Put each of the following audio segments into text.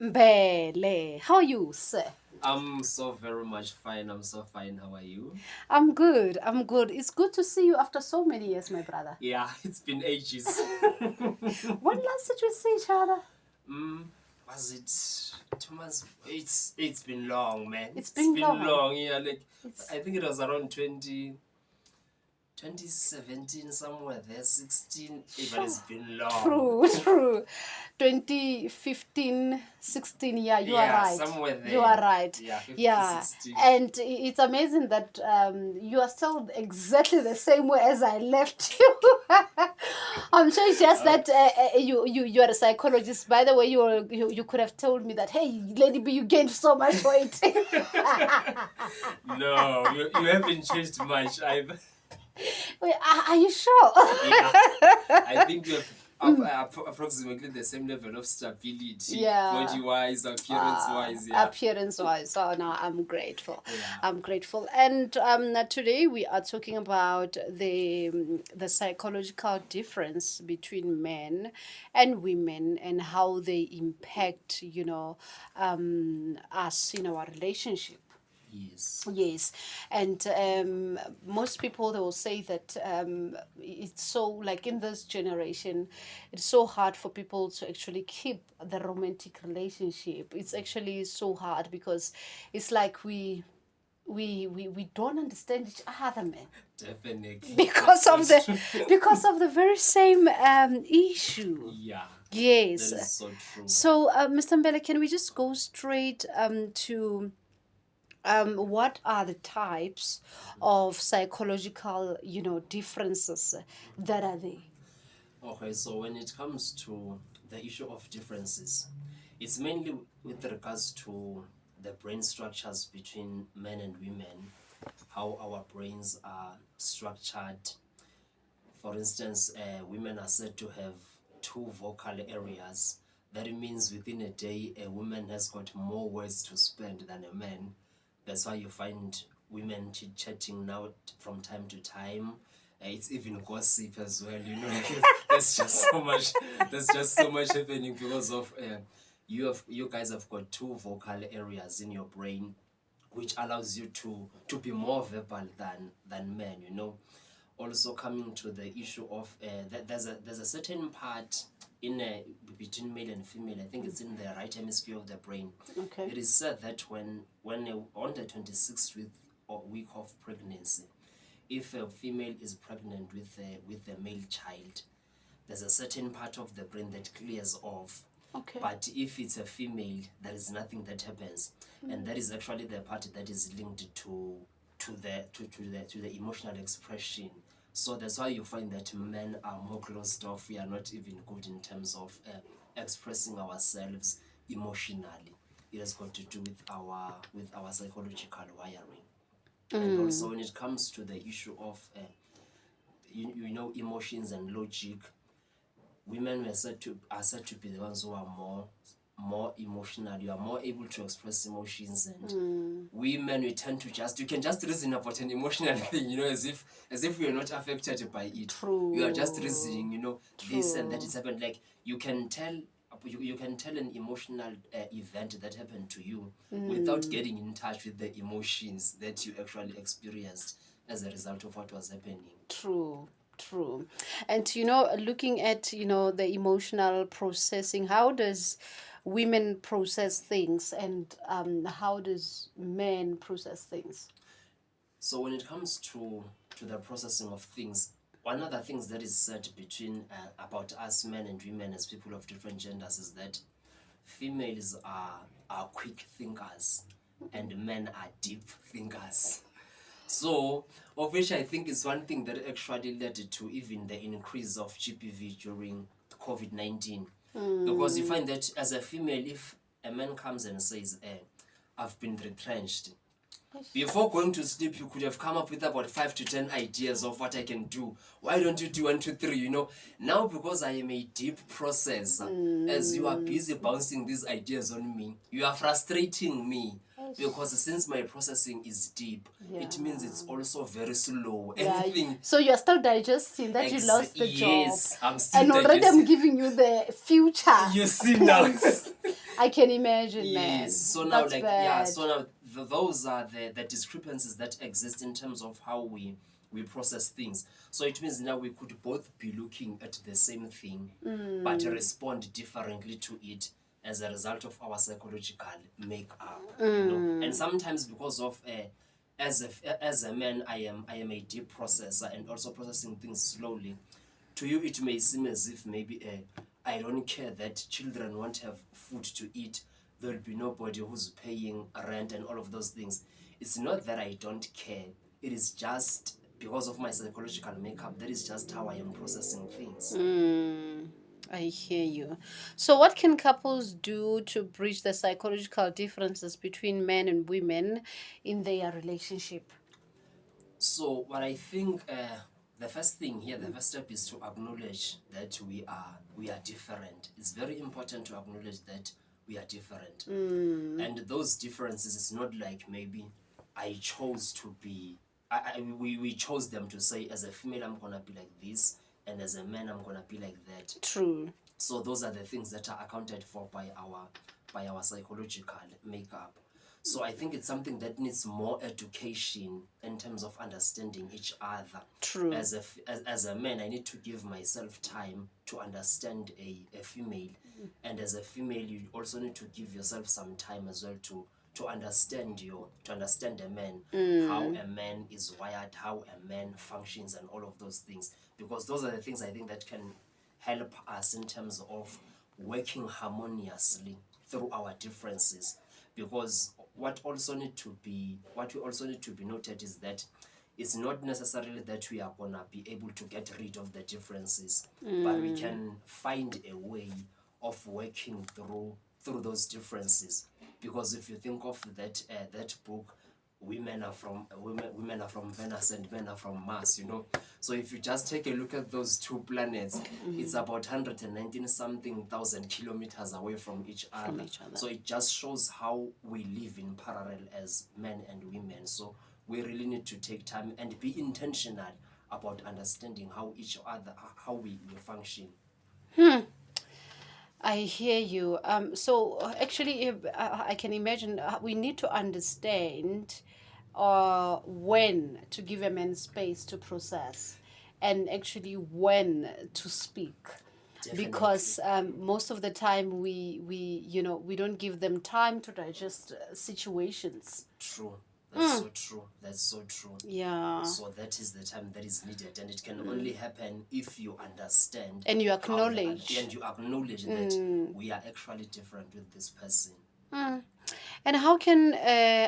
Mbele, how are you, sir? I'm so very much fine. I'm so fine. How are you? I'm good. I'm good. It's good to see you after so many years, my brother. Yeah, it's been ages. When last did we see each other? mm, was it 2 months? It's been long, man. It's It's been been long. long. Yeah, like It's I think it was around 2017, somewhere there, 16. But sure. it's been long. True, true. 2015, 16. Yeah, you are Yeah, right. somewhere You there. are right. Yeah, 15, Yeah. 16. And it's amazing that you are still exactly the same way as I left you. I'm sure it's just that you are a psychologist. By the way, you could have told me that, hey, Lady B, you gained so much weight. No, you haven't changed much either. Wait, are you sure? Yeah, I think we have approximately the same level of stability, Yeah. body wise, appearance wise. Yeah. Appearance wise. Oh no, I'm grateful. Yeah. I'm grateful. And today we are talking about the psychological difference between men and women and how they impact, us in our relationship. Yes. Yes, and most people they will say that it's so like in this generation, it's so hard for people to actually keep the romantic relationship. It's actually so hard because it's like we don't understand each other, man, Definitely. because of That's the true. because of the very same issue. Yeah, that Yes. is so true. So, Mr. Mbele, can we just go straight to what are the types of psychological, differences that are there? Okay, so when it comes to the issue of differences, it's mainly with regards to the brain structures between men and women, how our brains are structured. For instance, women are said to have two vocal areas. That means within a day, a woman has got more words to spend than a man. That's why you find women chit-chatting now from time to time. It's even gossip as well, you know. there's just so much. There's just so much happening because of you guys have got two vocal areas in your brain, which allows you to be more verbal than men, you know. Also coming to the issue of there's a certain part in between male and female. I think it's in the right hemisphere of the brain. Okay. It is said that when on the 26th week of pregnancy, if a female is pregnant with a male child, there's a certain part of the brain that clears off. Okay. But if it's a female, there is nothing that happens, and that is actually the part that is linked to the emotional expression. So that's why you find that men are more closed off. We are not even good in terms of expressing ourselves emotionally. It has got to do with our psychological wiring. And also when it comes to the issue of you know, emotions and logic, women are said to be the ones who are more emotional. You are more able to express emotions, and women, we tend to you can just reason about an emotional thing, you know, as if we are not affected by it. True. You are just reasoning, you know, this and that is happened. Like you can tell an emotional event that happened to you without getting in touch with the emotions that you actually experienced as a result of what was happening. True. True. And looking at the emotional processing, how does women process things, and how does men process things? So when it comes to the processing of things, one of the things that is said between about us men and women as people of different genders is that females are quick thinkers and men are deep thinkers. So, of which I think is one thing that actually led to even the increase of GPV during COVID-19. Because you find that as a female, if a man comes and says, I've been retrenched, before going to sleep, you could have come up with about 5 to 10 ideas of what I can do. Why don't you do 1, 2, 3? You know, now because I am a deep processor, as you are busy bouncing these ideas on me, you are frustrating me. Because since my processing is deep, it means it's also very slow. Yeah. Anything. So you're still digesting that you lost the Yes, job. I'm still And already I'm digesting. giving you the future. You see now. I can imagine, man. Yes. So now, That's like, yeah. bad. So now, those are the discrepancies that exist in terms of how we process things. So it means now we could both be looking at the same thing, but respond differently to it as a result of our psychological makeup. You know, and sometimes because of as a man, I am a deep processor and also processing things slowly. To you, it may seem as if maybe I don't care that children won't have food to eat. There'll be nobody who's paying rent and all of those things. It's not that I don't care. It is just because of my psychological makeup. That is just how I am processing things. I hear you. So, what can couples do to bridge the psychological differences between men and women in their relationship? So what I think the first thing here, the first step is to acknowledge that we are different. It's very important to acknowledge that we are different. And those differences, it's not like maybe I chose to be we chose them to say, as a female I'm gonna be like this, and as a man I'm gonna be like that. True. So those are the things that are accounted for by our psychological makeup. So I think it's something that needs more education in terms of understanding each other. True. As a man, I need to give myself time to understand a female, and as a female, you also need to give yourself some time as well to understand a man, how a man is wired, how a man functions, and all of those things, because those are the things I think that can help us in terms of working harmoniously through our differences. Because what we also need to be noted is that it's not necessarily that we are gonna be able to get rid of the differences, but we can find a way of working through those differences. Because if you think of that book, women are from Venus and men are from Mars, you know. So if you just take a look at those two planets, it's about 119 something thousand kilometers away from each other. So it just shows how we live in parallel as men and women. So we really need to take time and be intentional about understanding how we function. I hear you. So actually, if, I can imagine we need to understand when to give a man space to process, and actually when to speak. Definitely. Because most of the time we don't give them time to digest situations. True. That's so true. That's so true. Yeah. So that is the time that is needed, and it can only happen if you understand And you how the acknowledge. and you acknowledge that we are actually different with this person. And how can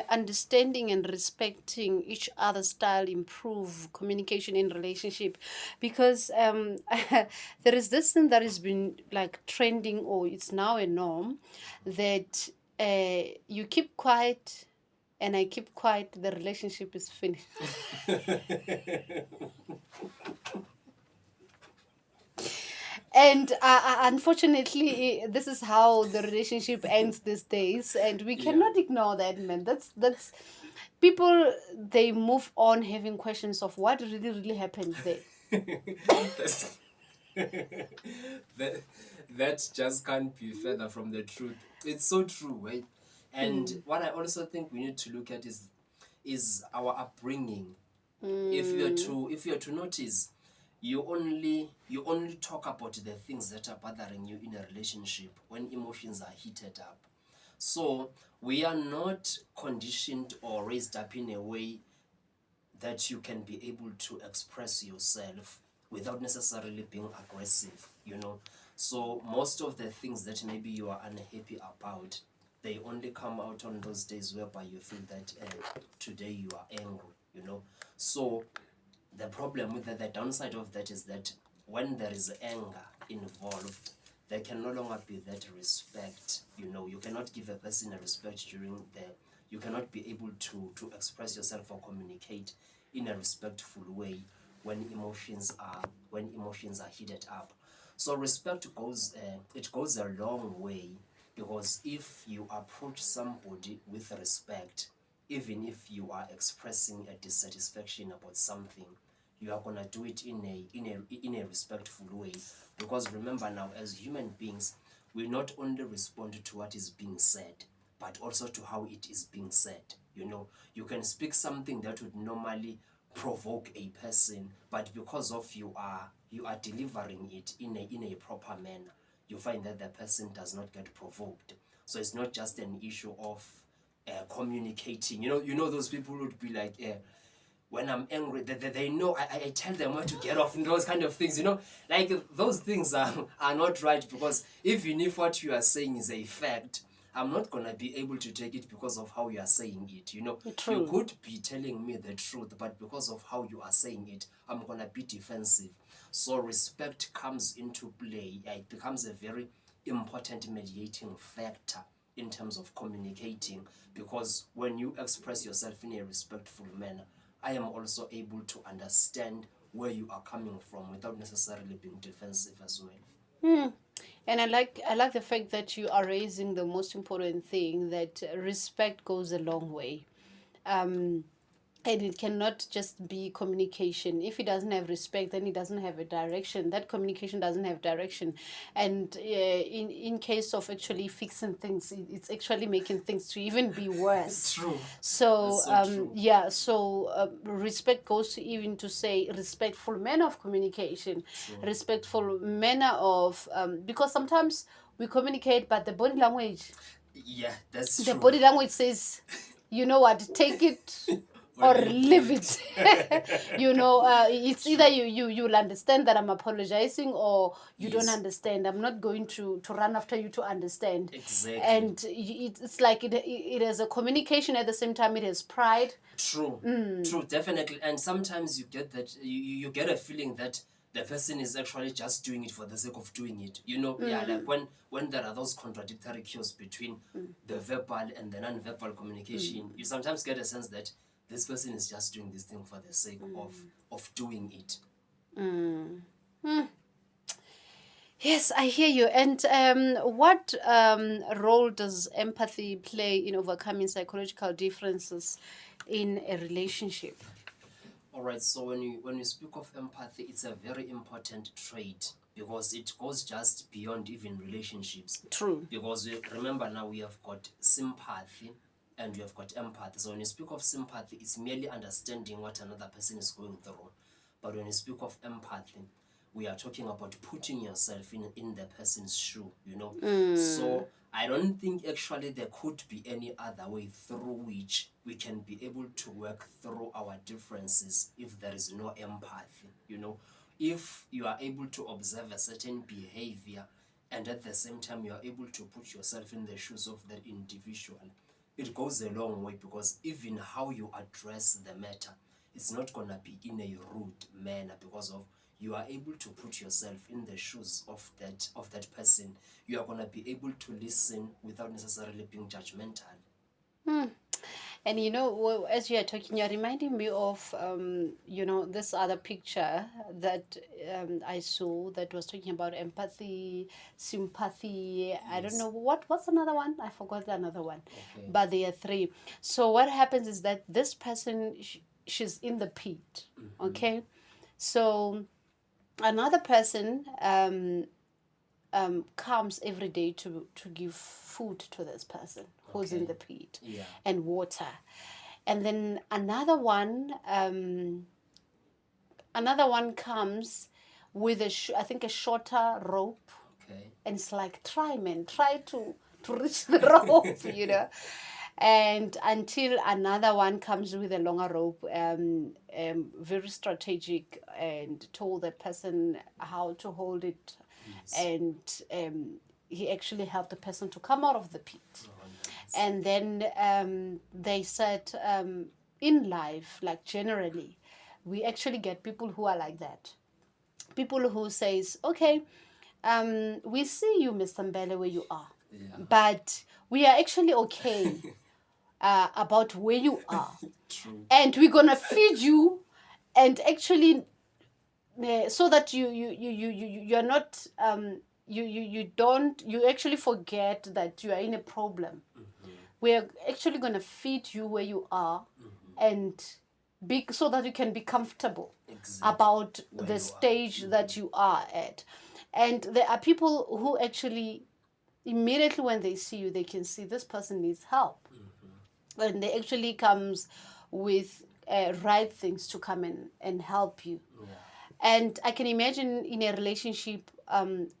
understanding and respecting each other's style improve communication in relationship? Because there is this thing that has been like trending, or it's now a norm, that you keep quiet and I keep quiet, the relationship is finished. And unfortunately, this is how the relationship ends these days, and we cannot ignore that, man. That's people. They move on having questions of what really happened there. That's- that that just can't be further from the truth. It's so true, right? And what I also think we need to look at is our upbringing. If you're to notice, you only talk about the things that are bothering you in a relationship when emotions are heated up. So we are not conditioned or raised up in a way that you can be able to express yourself without necessarily being aggressive, you know. So most of the things that maybe you are unhappy about, they only come out on those days whereby you feel that today you are angry, you know. So the problem with the downside of that is that when there is anger involved, there can no longer be that respect. You know, you cannot give a person a respect you cannot be able to express yourself or communicate in a respectful way when emotions are heated up. So respect goes a long way, because if you approach somebody with respect, even if you are expressing a dissatisfaction about something, you are gonna do it in a respectful way. Because remember now, as human beings, we not only respond to what is being said, but also to how it is being said. You know, you can speak something that would normally provoke a person, but because of you are delivering it in a proper manner, you find that the person does not get provoked. So it's not just an issue of communicating. You know those people would be like, when I'm angry, they know I tell them where to get off and those kind of things, like those things are not right, because even if what you are saying is a fact, I'm not gonna be able to take it because of how you are saying it. True. You could be telling me the truth, but because of how you are saying it, I'm gonna be defensive. So respect comes into play. It becomes a very important mediating factor in terms of communicating, because when you express yourself in a respectful manner, I am also able to understand where you are coming from without necessarily being defensive as well. And I like the fact that you are raising the most important thing, that respect goes a long way. And it cannot just be communication. If it doesn't have respect, then it doesn't have a direction. That communication doesn't have direction. And in case of actually fixing things, it's actually making things to even be worse. True. So, That's so true. yeah, so respect goes to even to say respectful manner of communication, respectful manner of, because sometimes we communicate, but the body language, Yeah, that's the true. body language says, you know what, take it or leave it. It's either you'll understand that I'm apologizing, or you don't Yes. understand. I'm not going to run after you to understand. Exactly. And it's like it has a communication, at the same time it has pride. True. True, definitely. And sometimes you get that you get a feeling that the person is actually just doing it for the sake of doing it. Yeah, like when there are those contradictory cues between the verbal and the non-verbal communication, you sometimes get a sense that this person is just doing this thing for the sake of doing it. Yes, I hear you. And what role does empathy play in overcoming psychological differences in a relationship? All right, so when you speak of empathy, it's a very important trait, because it goes just beyond even relationships. True. Because remember, now we have got sympathy and we have got empathy. So when you speak of sympathy, it's merely understanding what another person is going through. But when you speak of empathy, we are talking about putting yourself in the person's shoe. So I don't think actually there could be any other way through which we can be able to work through our differences if there is no empathy. If you are able to observe a certain behavior, and at the same time you are able to put yourself in the shoes of that individual, it goes a long way, because even how you address the matter, it's not going to be in a rude manner, because of you are able to put yourself in the shoes of that person. You are going to be able to listen without necessarily being judgmental. And as you are talking, you're reminding me of, this other picture that I saw that was talking about empathy, sympathy. I don't know what's another one. I forgot another one. Okay. But there are three. So what happens is that this person, she's in the pit. Okay, so another person comes every day to give food to this person who's in the pit, and water. And then another one comes with I think a shorter rope. Okay. And it's like, try to reach the rope, and until another one comes with a longer rope, very strategic, and told the person how to hold it. Yes. And he actually helped the person to come out of the pit. Nice. And then they said, in life, like generally, we actually get people who are like that. People who says, okay, we see you, Mr. Mbele, where you are. Yeah. But we are actually okay about where you are. True. And we're going to feed you, and actually so that you're not you actually forget that you are in a problem. We're actually going to feed you where you are, and so that you can be comfortable about the stage that you are at. And there are people who actually immediately when they see you, they can see this person needs help. And they actually comes with right things to come and help you. Yeah. And I can imagine in a relationship,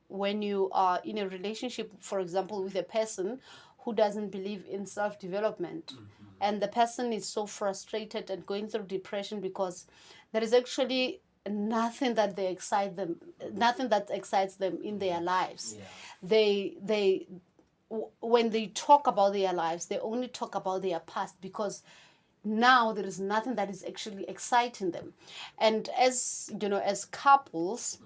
when you are in a relationship, for example, with a person who doesn't believe in self development, and the person is so frustrated and going through depression because there is actually nothing that excites them in their lives. Yeah. They when they talk about their lives, they only talk about their past because now there is nothing that is actually exciting them. And as you know, as couples,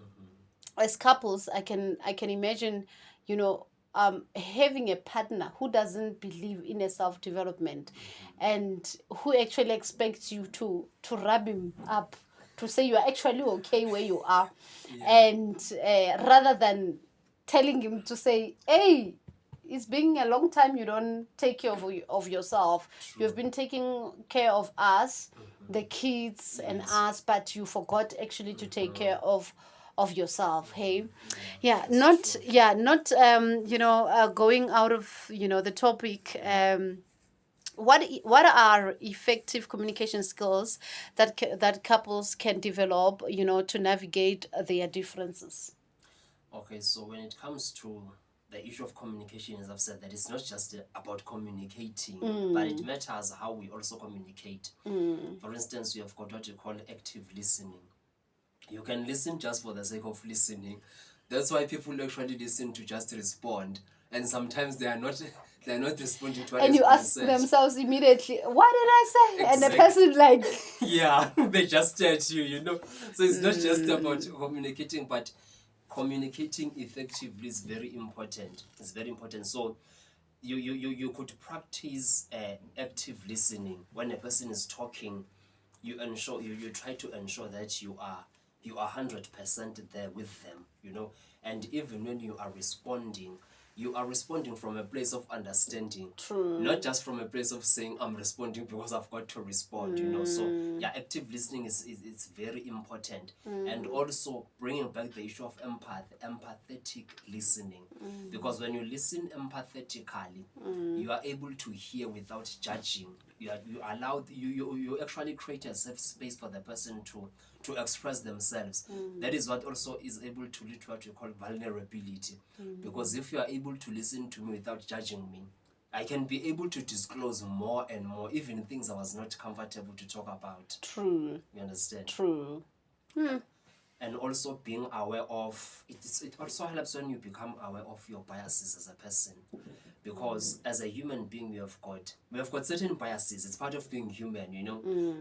I can imagine, having a partner who doesn't believe in a self development, and who actually expects you to rub him up, to say you are actually okay where you are, and rather than telling him to say, hey, it's been a long time you don't take care of yourself. You've been taking care of us, the kids, and us, but you forgot actually to take care of yourself. Hey, yeah, That's not going out of the topic. What are effective communication skills that couples can develop, to navigate their differences? Okay, so when it comes to the issue of communication, as I've said, that it's not just about communicating, but it matters how we also communicate. For instance, we have got what you call active listening. You can listen just for the sake of listening. That's why people actually listen to just respond, and sometimes they are not responding to what And has you been ask said. themselves immediately, what did I say? And the Exactly. person like, Yeah, they just stare at you, So it's not just about communicating, but communicating effectively is very important. It's very important. So you could practice active listening. When a person is talking, you try to ensure that you are 100% there with them, and even when you are responding from a place of understanding. true. Not just from a place of saying I'm responding because I've got to respond, so yeah, active listening is very important. And also bringing back the issue of empathetic listening, because when you listen empathetically, you are able to hear without judging. You actually create a safe space for the person to express themselves. That is what also is able to lead to what you call vulnerability. Because if you are able to listen to me without judging me, I can be able to disclose more and more, even things I was not comfortable to talk about. True. You understand? True. And also being aware of it also helps when you become aware of your biases as a person, because as a human being we have got certain biases. It's part of being human.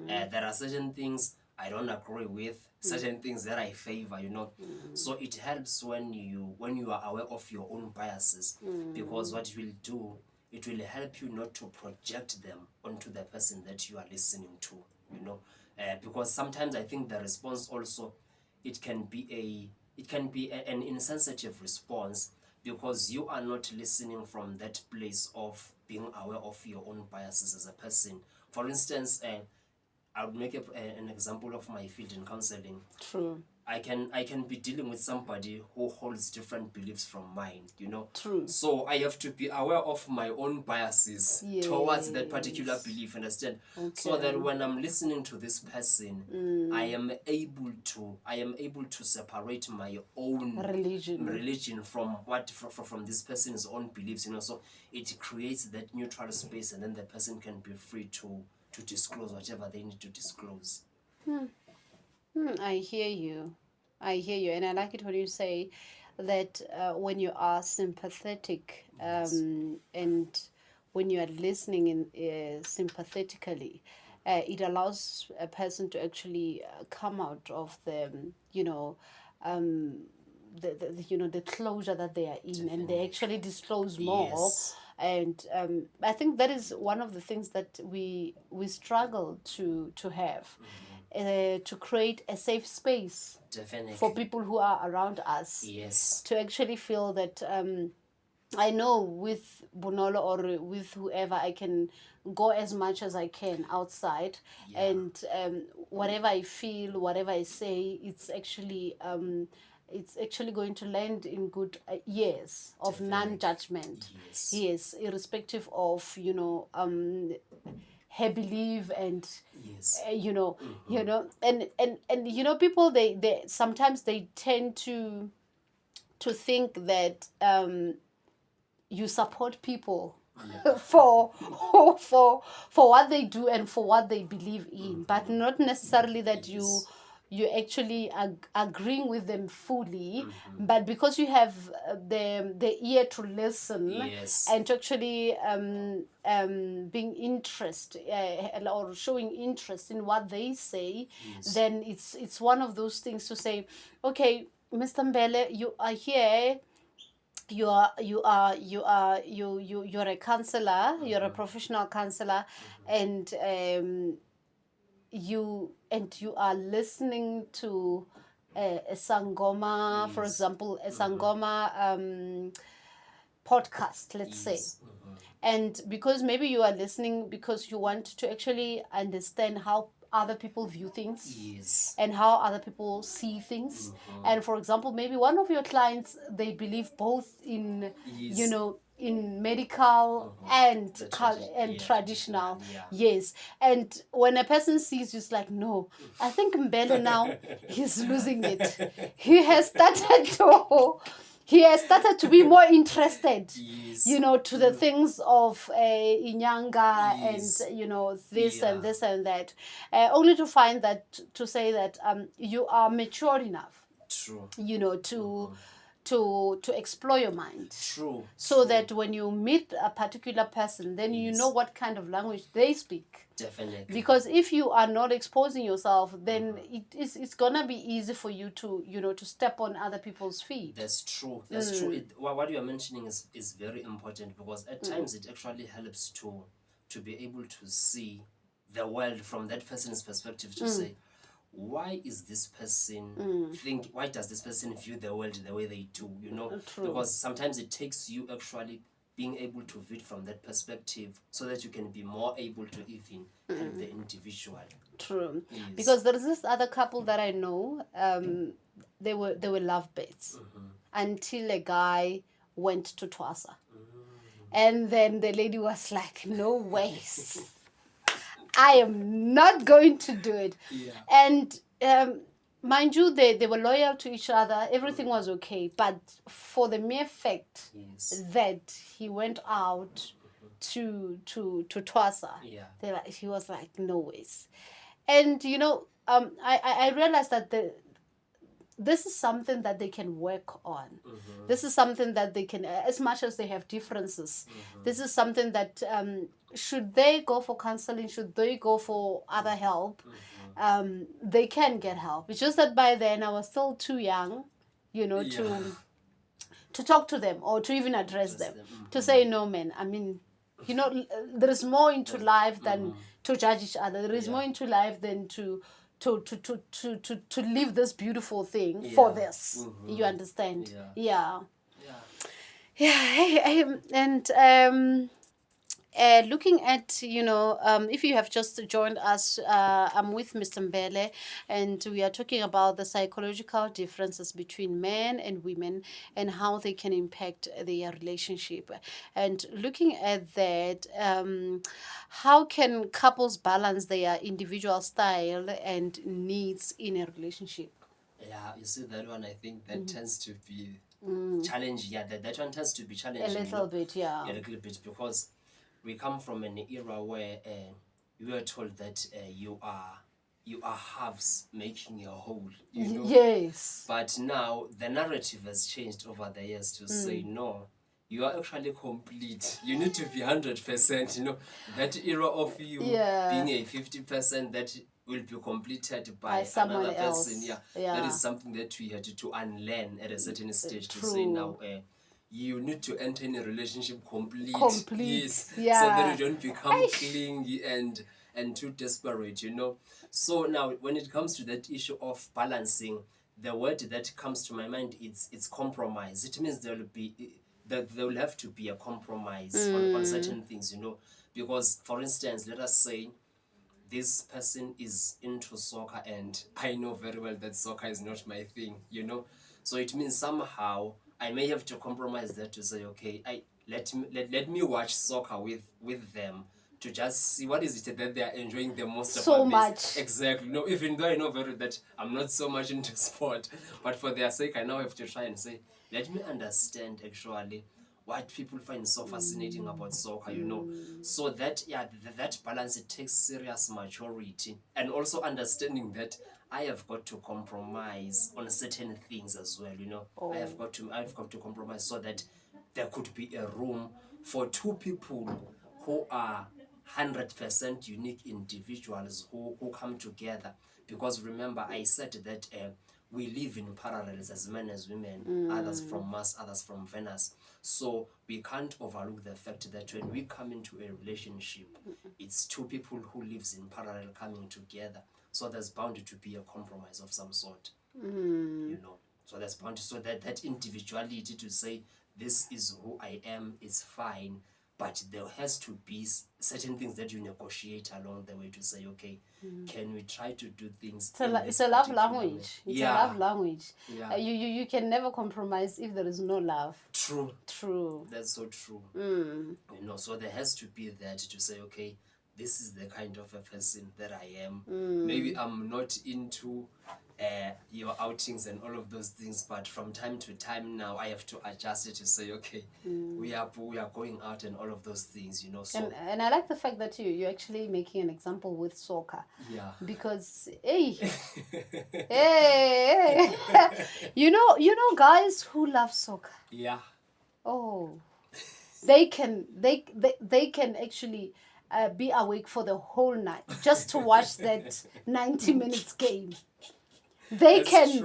There are certain things I don't agree with, certain things that I favor. So it helps when you are aware of your own biases, because what it will do, it will help you not to project them onto the person that you are listening to. Because sometimes I think the response also, it can be an insensitive response, because you are not listening from that place of being aware of your own biases as a person. For instance, I would make an example of my field in counseling. True. I can be dealing with somebody who holds different beliefs from mine, True. So I have to be aware of my own biases towards that particular belief, understand? So that when I'm listening to this person, I am able to separate my own religion from from this person's own beliefs, So it creates that neutral space, and then the person can be free to disclose whatever they need to disclose. I hear you. And I like it when you say that when you are sympathetic, and when you are listening sympathetically, it allows a person to actually come out of um, the closure that they are in, and they actually disclose more. Yes. And I think that is one of the things that we struggle to have, to create a safe space Definitely. for people who are around us, Yes. to actually feel that I know with Bonolo or with whoever I can go as much as I can outside, and whatever I feel, whatever I say, it's actually it's actually going to land in good years of Definitely. non-judgment. Yes. Yes, irrespective of her belief and Yes. and people they sometimes they tend to think that you support people Yeah. for for what they do and for what they believe in, but not necessarily that Yes. you actually agreeing with them fully, but because you have the ear to listen Yes. and to actually being interest or showing interest in what they say, Yes. then it's one of those things to say, okay, Mr. Mbele, you are here, you're a counselor, you're a professional counselor, and you are listening to a sangoma, for Yes. example, a sangoma podcast, let's say. Yes. And because maybe you are listening because you want to actually understand how other people view things Yes. and how other people see things. And for example, maybe one of your clients, they believe both in Yes. in medical and traditional. Yeah. Yes. And when a person sees you, it's like, no, I think Mbele now he's losing it. He has started to be more interested, Yes. to the things of Inyanga Yes. and, this Yeah. and this and that. Only to find that, to say that you are mature enough, True. to explore your mind. True. So True. that when you meet a particular person, then you know what kind of language they speak. Definitely. Because if you are not exposing yourself, then it's gonna be easy for you to to step on other people's feet. That's true. That's true. What you are mentioning is very important, because at times it actually helps to be able to see the world from that person's perspective, to say, why is this person why does this person view the world the way they do, True. because sometimes it takes you actually being able to view it from that perspective, so that you can be more able to even help the individual. True. Yes. Because there's this other couple that I know, they were lovebirds until a guy went to Twasa. And then the lady was like, no ways. I am not going to do it. Yeah. And mind you, they were loyal to each other. Everything was okay. But for the mere fact Yes. that he went out to Twasa, Yeah. he was like, no ways. And I realized that this is something that they can work on. This is something that they can, as much as they have differences, this is something that should they go for counseling, should they go for other help, they can get help. It's just that by then I was still too young, to talk to them or to even address them. To say, no, man, I mean, there is more into life than to judge each other. There is more into life than to live this beautiful thing for this. You understand? Yeah. And looking at, if you have just joined us, I'm with Mr. Mbele, and we are talking about the psychological differences between men and women and how they can impact their relationship. And looking at that, how can couples balance their individual style and needs in a relationship? Yeah, you see that one, I think that tends to be challenging. Yeah, that one tends to be challenging. A little bit, yeah. A little bit, because we come from an era where you were told that you are halves making a whole, Yes. But now the narrative has changed over the years to say, no, you are actually complete. You need to be 100%, that era of you being a 50% that will be completed by someone another else. person. That is something that we had to unlearn at a certain stage. True. To say now, you need to enter in a relationship complete. Yes. Yeah. So that you don't become clingy and too desperate, So now when it comes to that issue of balancing, the word that comes to my mind is it's compromise. It means there will have to be a compromise on certain things, because, for instance, let us say this person is into soccer and I know very well that soccer is not my thing, So it means somehow I may have to compromise that to say, okay, let me watch soccer with them to just see what is it that they are enjoying the most So about this. much. Exactly. No, even though I know very that I'm not so much into sport, but for their sake, I now have to try and say, let me understand actually what people find so fascinating about soccer, so that that balance, it takes serious maturity and also understanding that I have got to compromise on certain things as well. I've got to compromise so that there could be a room for two people who are 100% unique individuals who come together. Because remember, I said that we live in parallels as men as women, others from Mars, others from Venus. So we can't overlook the fact that when we come into a relationship, it's two people who lives in parallel coming together. So there's bound to be a compromise of some sort. So there's bound so that individuality to say this is who I am is fine, but there has to be certain things that you negotiate along the way to say, okay, can we try to do things? It's a love language. It's a love language. Yeah. You can never compromise if there is no love. True. That's so true. So there has to be that to say, okay, this is the kind of a person that I am. Maybe I'm not into your outings and all of those things, but from time to time now I have to adjust it to say, okay, we are going out and all of those things, So and I like the fact that you're actually making an example with soccer. Yeah. Because hey, you know guys who love soccer. Yeah. Oh, they can actually be awake for the whole night just to watch that 90 minutes game. They can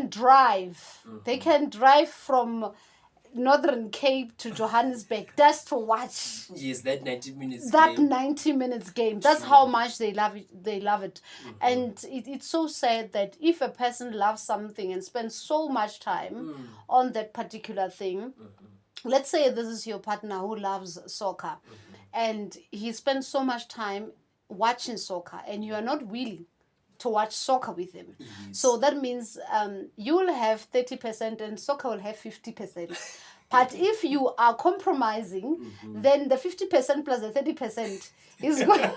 drive. They can drive from Northern Cape to Johannesburg just to watch. Yes, that 90 minutes that game. 90 minutes game. That's how much they love it. And it's so sad that if a person loves something and spends so much time on that particular thing, let's say this is your partner who loves soccer, and he spends so much time watching soccer, and you are not willing to watch soccer with him. Yes. So that means you will have 30% and soccer will have 50%. But if you are compromising, then the 50% plus the 30% is going.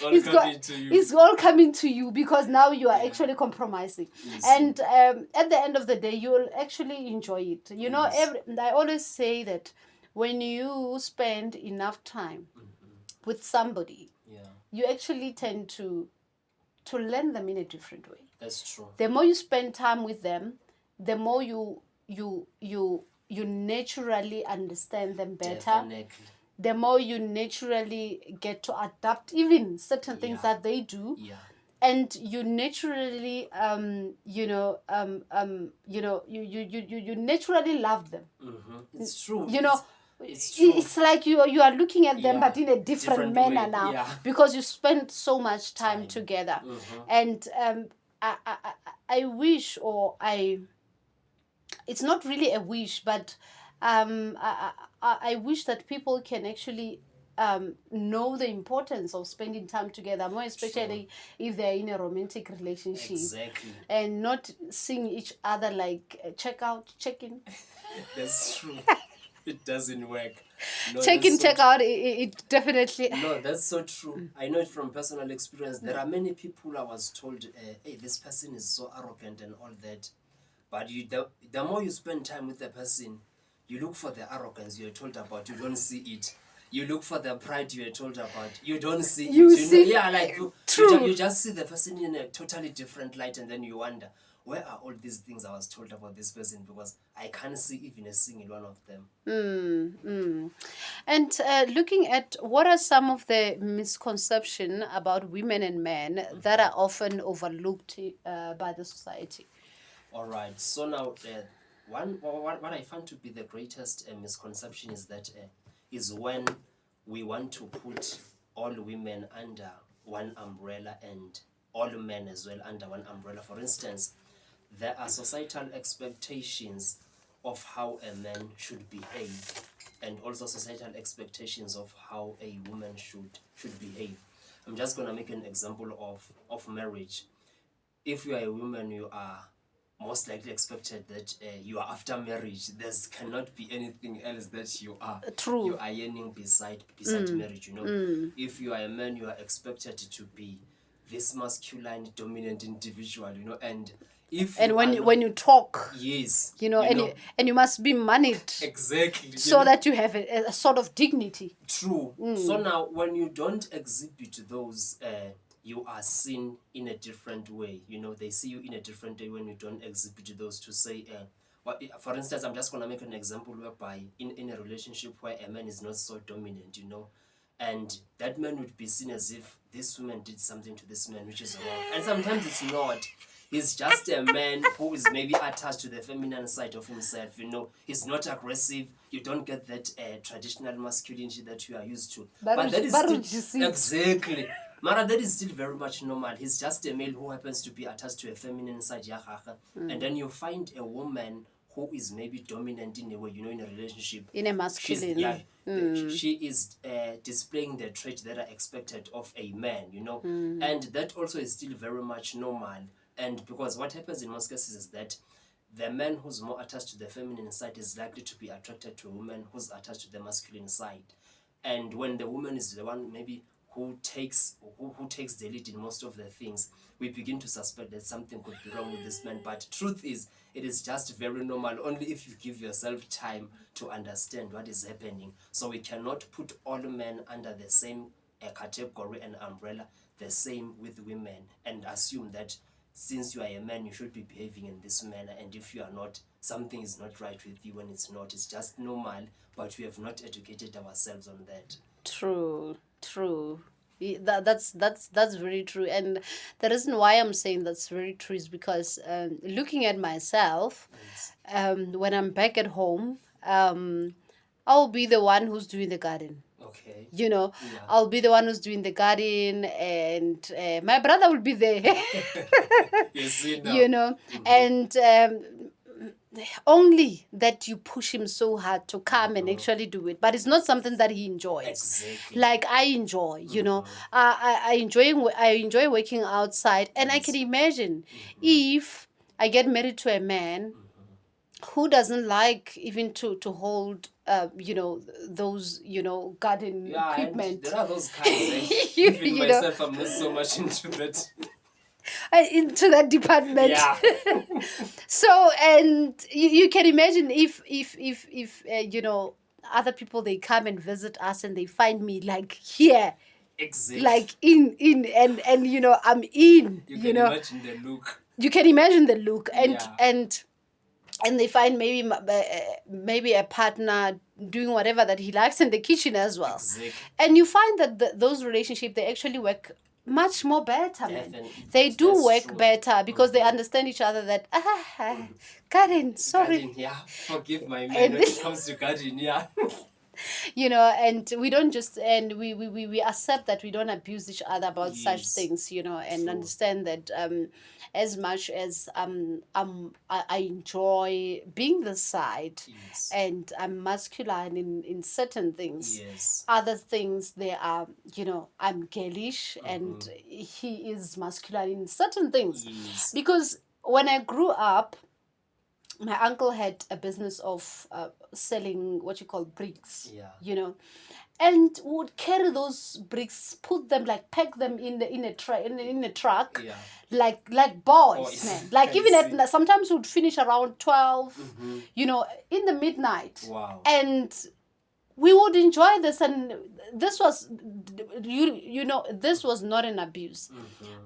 It's all coming to you because now you are actually compromising. Yes. And at the end of the day, you will actually enjoy it. I always say that when you spend enough time with somebody, you actually tend to learn them in a different way. That's true. The more you spend time with them, the more you naturally understand them better. Definitely. The more you naturally get to adapt even certain things that they do. Yeah. And you naturally you naturally love them. It's true. It's true. It's like you are looking at them, but in a different manner way. Now, because you spend so much time together. And I wish, or it's not really a wish, but I wish that people can actually know the importance of spending time together, more especially if they're in a romantic relationship. Exactly. And not seeing each other like check out, check in. That's true. It doesn't work. No, check in, check out. It definitely. No, that's so true. I know it from personal experience. There are many people I was told, hey, this person is so arrogant and all that. But the more you spend time with the person, you look for the arrogance you're told about. You don't see it. You look for the pride you're told about. You don't see it. True. You just see the person in a totally different light, and then you wonder, where are all these things I was told about this person? Because I can't see even a single one of them. And looking at what are some of the misconceptions about women and men that are often overlooked by the society? All right. So now, what I found to be the greatest misconception is that is when we want to put all women under one umbrella and all men as well under one umbrella. For instance, there are societal expectations of how a man should behave, and also societal expectations of how a woman should behave. I'm just going to make an example of marriage. if you are a woman, you are most likely expected that you are after marriage. There cannot be anything else that you True. are yearning beside marriage. If you are a man, you are expected to be this masculine, dominant individual. And if And you when are you, not, when you talk, yes, and you must be moneyed exactly, so that you have a sort of dignity. True. So now, when you don't exhibit those, you are seen in a different way. They see you in a different way when you don't exhibit those. To say, for instance, I'm just gonna make an example whereby in a relationship where a man is not so dominant, and that man would be seen as if this woman did something to this man which is wrong, and sometimes it's not. He's just a man who is maybe attached to the feminine side of himself. He's not aggressive. You don't get that traditional masculinity that you are used to. But that is still, exactly. Mara, that is still very much normal. He's just a male who happens to be attached to a feminine side. And then you find a woman who is maybe dominant in a way, in a relationship. In a masculine. She is displaying the traits that are expected of a man, and that also is still very much normal. And because what happens in most cases is that the man who's more attached to the feminine side is likely to be attracted to a woman who's attached to the masculine side. And when the woman is the one maybe who takes the lead in most of the things, we begin to suspect that something could be wrong with this man. But truth is, it is just very normal, only if you give yourself time to understand what is happening. So we cannot put all men under the same category and umbrella, the same with women, and assume that since you are a man, you should be behaving in this manner, and if you are not, something is not right with you. When it's not, it's just normal, but we have not educated ourselves on that. True. That's very true. And the reason why I'm saying that's very true is because looking at myself, when I'm back at home, I'll be the one who's doing the garden. Okay. I'll be the one who's doing the garden, and my brother will be there. Yes, And only that you push him so hard to come and actually do it, but it's not something that he enjoys. Exactly. Like I enjoy, I enjoy working outside, and I can imagine if I get married to a man who doesn't like even to hold those garden equipment. And there are those kinds. Even myself, I'm not so much into that. Into that department. Yeah. So, and you can imagine if other people, they come and visit us and they find me like here. Exactly. Like in and I'm in. You can imagine the look. You can imagine the look, and Yeah. and they find maybe a partner doing whatever that he likes in the kitchen as well. Exactly. And you find that those relationships, they actually work much more better, man. They do That's work true. better because they understand each other. That Karen, sorry, Garden, yeah. Forgive my man when it comes to garden, yeah. And we don't just, and we accept that we don't abuse each other about such Yes. things, and True. understand that as much as I enjoy being the side, Yes. and I'm masculine in certain things. Yes. Other things, they are, I'm girlish, and he is masculine in certain things. Yes. Because when I grew up, my uncle had a business of selling what you call bricks. Yeah. And would carry those bricks, put them, like pack them in a truck, Yeah. like boys, Boys. man. Like I even see. at sometimes would finish around 12, in the midnight. Wow. And we would enjoy this, and this was this was not an abuse.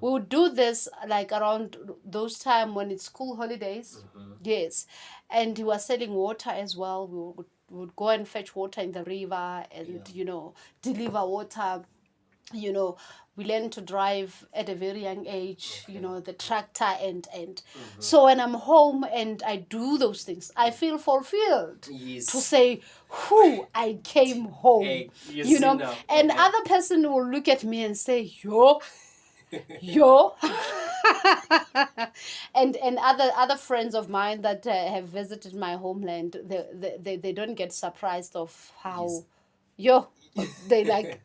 We would do this like around those time when it's school holidays. Yes. And he was selling water as well. We would go and fetch water in the river and deliver water. We learned to drive at a very young age, the tractor and so when I'm home and I do those things, I feel fulfilled. Yes. To say, who I came home. Hey, you see now. And other person will look at me and say, yo. and other friends of mine that have visited my homeland, they don't get surprised of how, they like,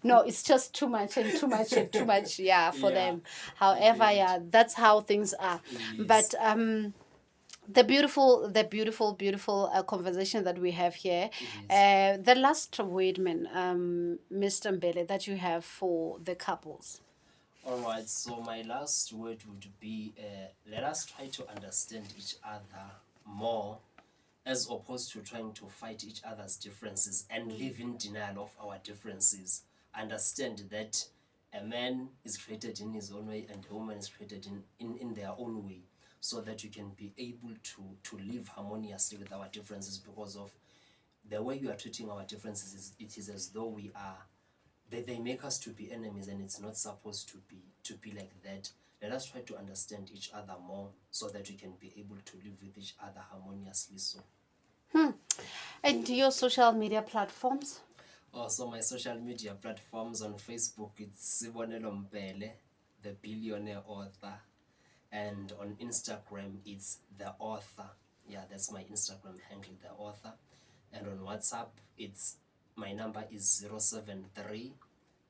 No, it's just too much and too much and too much, yeah, for Yeah, them. However, agreed. yeah, that's how things are. Yes. But beautiful conversation that we have here. Yes. The last word, man, Mr. Mbele, that you have for the couples. All right, so my last word would be let us try to understand each other more as opposed to trying to fight each other's differences and live in denial of our differences. Understand that a man is created in his own way and a woman is created in their own way, so that you can be able to live harmoniously with our differences, because of the way you are treating our differences it is as though they make us to be enemies, and it's not supposed to be like that. Let us try to understand each other more so that we can be able to live with each other harmoniously. So And your social media platforms? also my social media platforms: on Facebook it's Sibonelo Mpele, the billionaire author, and on Instagram it's the author. Yeah, that's my Instagram handle, the author. And on WhatsApp it's my number is 073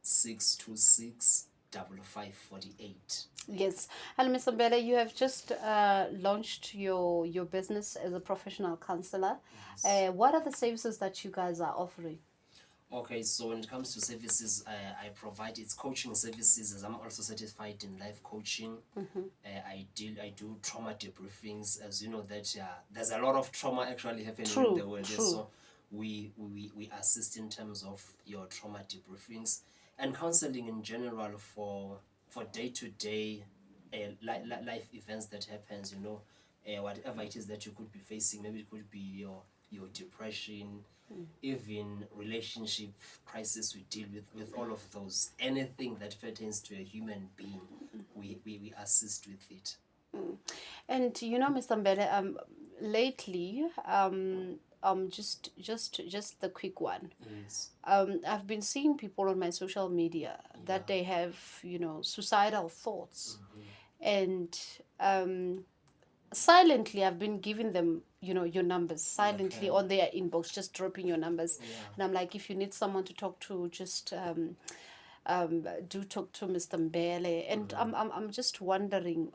626 5548. Yes. And Mr. Mbele, you have just launched your business as a professional counselor. Yes. What are the services that you guys are offering? Okay, so when it comes to services, I provide its coaching services, as I'm also certified in life coaching. I do trauma debriefings, as you know that there's a lot of trauma actually happening in True, the world. true. So we assist in terms of your trauma debriefings and counseling in general for day-to-day life events that happens. Whatever it is that you could be facing, maybe it could be your depression, even relationship crisis. We deal with all of those. Anything that pertains to a human being, we assist with it. And you know, Mr. Mbele, lately, just the quick one. Yes. I've been seeing people on my social media that Yeah. they have, suicidal thoughts, and silently I've been giving them, your numbers silently Okay. on their inbox, just dropping your numbers, Yeah. and I'm like, if you need someone to talk to, just do talk to Mr. Mbele. And I'm just wondering,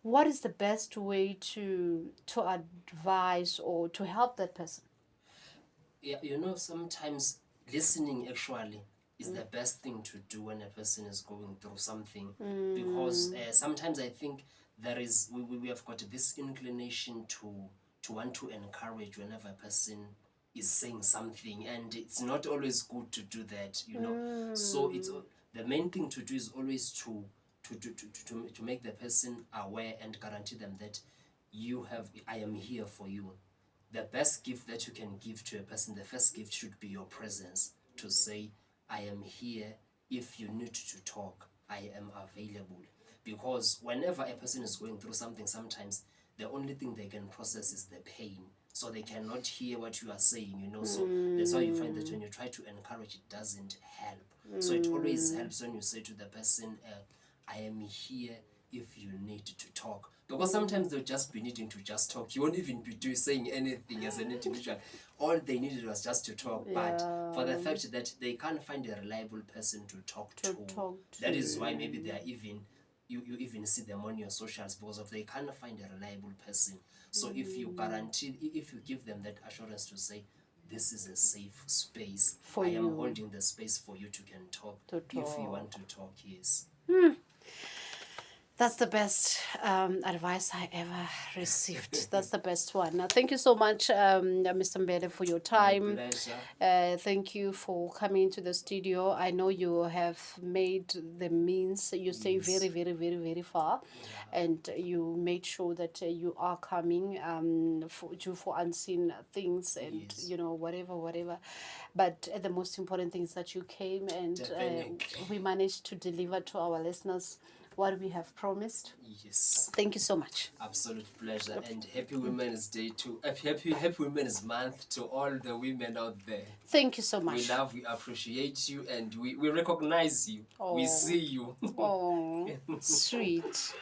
what is the best way to advise or to help that person? Yeah, sometimes listening actually is the best thing to do when a person is going through something, because sometimes I think there is we have got this inclination to want to encourage whenever a person is saying something, and it's not always good to do that. So it's the main thing to do is always to make the person aware and guarantee them that I am here for you. The best gift that you can give to a person, the first gift should be your presence, to say, I am here. If you need to talk, I am available. Because whenever a person is going through something, sometimes the only thing they can process is the pain. So they cannot hear what you are saying. So that's why you find that when you try to encourage, it doesn't help. So it always helps when you say to the person, I am here if you need to talk. Because sometimes they'll just be needing to just talk. You won't even be saying anything as an individual. All they needed was just to talk. But for the fact that they can't find a reliable person to talk to, that is why maybe they are even, you even see them on your socials, because of they can't find a reliable person. So if you give them that assurance to say, this is a safe space, For I am you. holding the space for you to can talk. To If you talk. want to talk, yes. That's the best advice I ever received. That's the best one. Now, thank you so much, Mr. Mbele, for your My time. pleasure. Thank you for coming into the studio. I know you have made the means. You stay Yes. very, very, very, very far, Yeah. and you made sure that you are coming for unseen things, and Yes. whatever. But the most important thing is that you came, and Definitely. we managed to deliver to our listeners what we have promised. Yes. Thank you so much. Absolute pleasure, and happy Women's Day to happy Women's Month to all the women out there. Thank you so much. We appreciate you, and we recognize you. We Oh. see you. Oh, sweet.